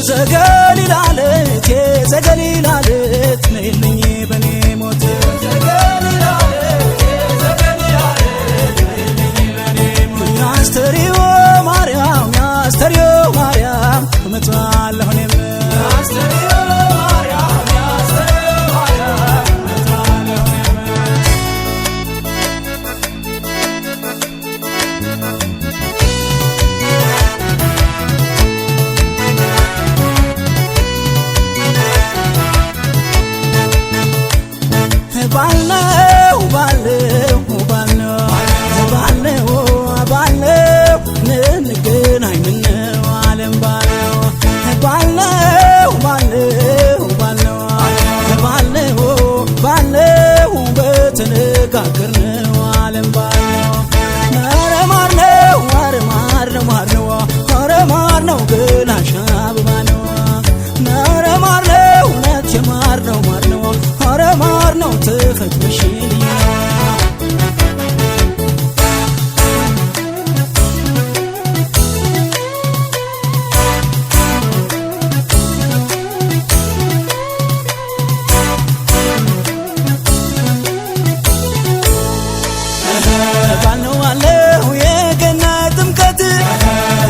ዘገሊላለት የዘገሊላለት ነይልኝ በኔ ሞት ያስተሪዮ ማርያም ያስተሪዮ ማርያም እመጣለሁ እኔም ያስተሪዮ ማርያም ያስተሪዮ ማርያም እመጣለሁ ባልነው ባልነው ባልነው ባልነው እንገናኝ ምነው ዓለም ባልነው ባልነው ባልነው ባልነው ባልነው ባልነው በተነጋገርነው ዓለም ባልነው ኧረ ማር ነው ኧረ ማር ነው ማር ነው ኧረ ማር ነው ገላሽ አበባ ነው ኧረ ማር ነው እውነት የማር ነው ማር ነው ኧረ ማር ነው ተፈጥሮሽልኝ ባልነው ባለው የገና ጥምቀት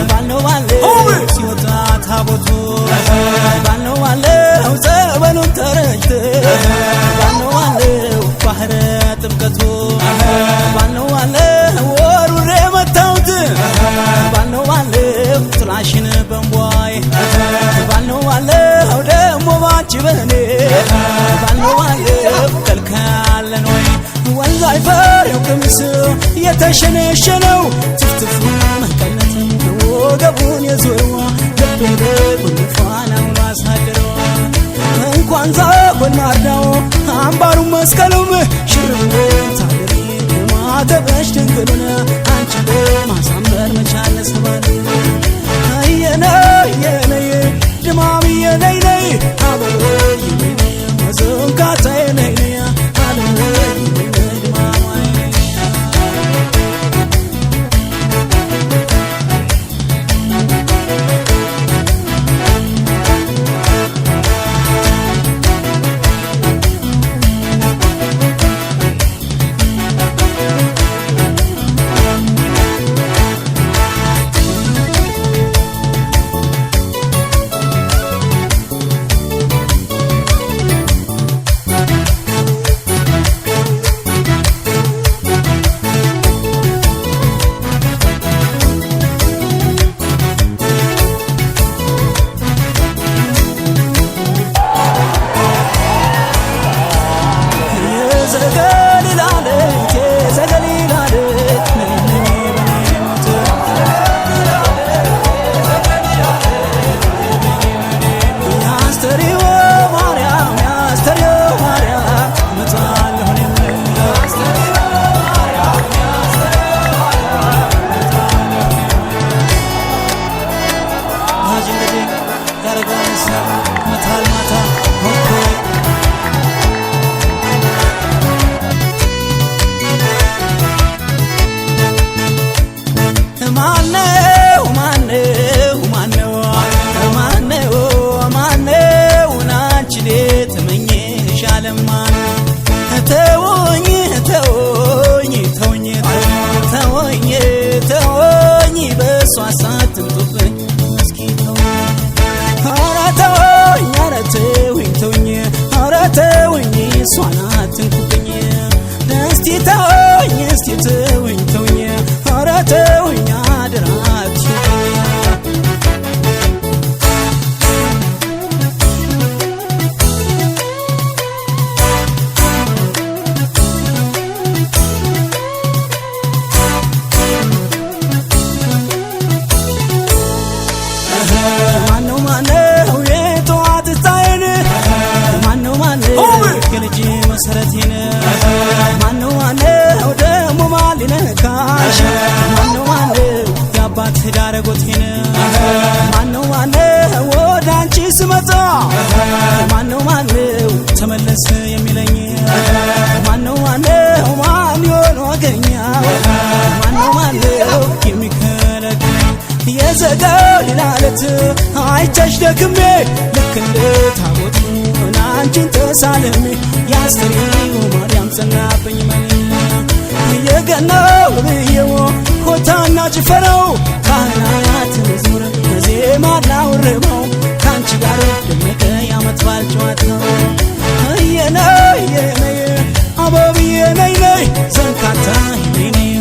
ባልነው ባለው ሲወጣ ታቦቱ ባልነው ባለው ጸበሉን ተረጭት ባልነው ባለው ባህረ ጥምቀቱ ባልነው ባለው ወሩሬ መታውት ባልነው ባለው ጥላሽን በንቧይ ባልነው ባለው ደሞ ባንቺ በኔ ባልነው ባለው ከልካለን ወይ ወንዝ አይፈሬው ቅምስ የተሸነሸነው ትፍትፉ መቀነት ወገቡን የዞረዋ ልቤ በጉንፋናው ላሳደረዋ እንኳን ዛጎን ማርዳው አምባሩን መስቀሉም ሽርብን ታገሪ ማተበሽ ድንግሉን አንቺ በማሳመር መቻል ስባል የነይ የነይ ድማም የነይ ነይ አበበይ የነይ መዘንካታ የነይ ነይ አለወይ ዳረጎቴን ማነው ማነው ወዳንቺ ስመጣ ማነው ማነው ተመለስ የሚለኝ ማነው ማነው ማን ይሆን ወገኛ ማነው ማነው የሚከለክለኝ የዘገሊላለት አይቼሽ ደክሜ ልክ እንደ ታቦቱ አንቺን ተሳልሜ ያስተሪው ማርያም ጸናብኝ መኔ የገናው ብዬው ሆታና ጭፈራው ካህናት መዝሙር ዜማ ላውርበው ካንቺ ጋር ደመቀ ያመት በዓል ጨዋታው የነይ አበብዬ ነይ ነይ ዘንካታ ነይ ነይ